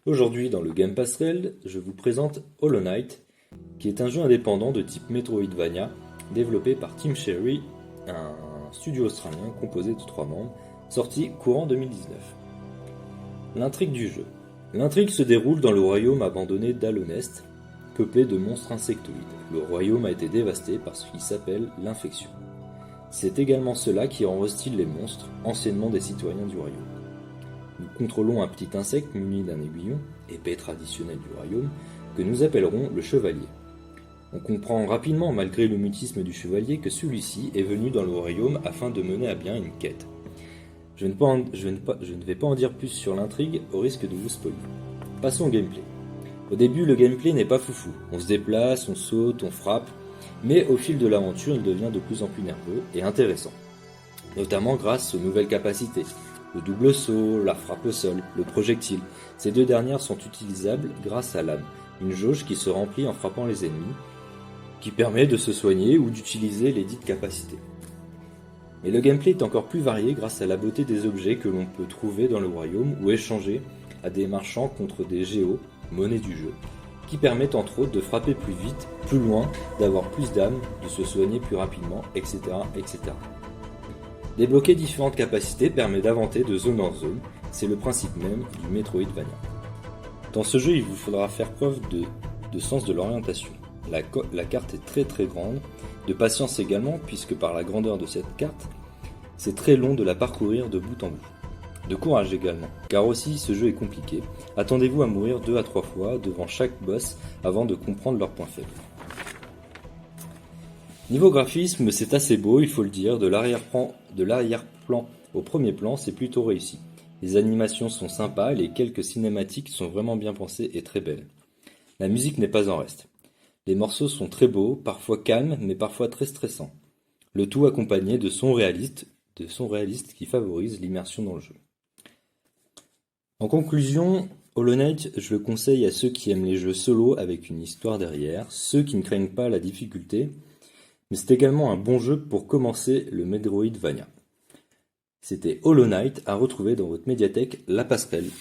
Aujourd'hui, dans le Game Passerelle, je vous présente Hollow Knight, qui est un jeu indépendant de type Metroidvania, développé par Team Cherry, un studio australien composé de 3 membres, sorti courant 2019. L'intrigue du jeu. L'intrigue se déroule dans le royaume abandonné d'Alonest, peuplé de monstres insectoïdes. Le royaume a été dévasté par ce qui s'appelle l'infection. C'est également cela qui rend hostile les monstres, anciennement des citoyens du royaume. Nous contrôlons un petit insecte muni d'un aiguillon, épée traditionnelle du royaume, que nous appellerons le chevalier. On comprend rapidement, malgré le mutisme du chevalier, que celui-ci est venu dans le royaume afin de mener à bien une quête. Je ne vais pas en dire plus sur l'intrigue, au risque de vous spoiler. Passons au gameplay. Au début, le gameplay n'est pas foufou. On se déplace, on saute, on frappe, mais au fil de l'aventure, il devient de plus en plus nerveux et intéressant. Notamment grâce aux nouvelles capacités. Le double saut, la frappe au sol, le projectile. Ces deux dernières sont utilisables grâce à l'âme, une jauge qui se remplit en frappant les ennemis, qui permet de se soigner ou d'utiliser les dites capacités. Mais le gameplay est encore plus varié grâce à la beauté des objets que l'on peut trouver dans le royaume ou échanger à des marchands contre des géos, monnaie du jeu, qui permettent entre autres de frapper plus vite, plus loin, d'avoir plus d'âme, de se soigner plus rapidement, etc., etc. Débloquer différentes capacités permet d'avancer de zone en zone, c'est le principe même du Metroidvania. Dans ce jeu, il vous faudra faire preuve de sens de l'orientation. La carte est très grande, de patience également, puisque par la grandeur de cette carte, c'est très long de la parcourir de bout en bout. De courage également, car aussi ce jeu est compliqué. Attendez-vous à mourir 2 à 3 fois devant chaque boss avant de comprendre leurs points faibles. Niveau graphisme, c'est assez beau, il faut le dire, de l'arrière-plan au premier plan, c'est plutôt réussi. Les animations sont sympas, les quelques cinématiques sont vraiment bien pensées et très belles. La musique n'est pas en reste. Les morceaux sont très beaux, parfois calmes, mais parfois très stressants. Le tout accompagné de sons réalistes qui favorisent l'immersion dans le jeu. En conclusion, Hollow Knight, je le conseille à ceux qui aiment les jeux solo avec une histoire derrière, ceux qui ne craignent pas la difficulté, mais c'est également un bon jeu pour commencer le Metroidvania. C'était Hollow Knight à retrouver dans votre médiathèque La Passerelle.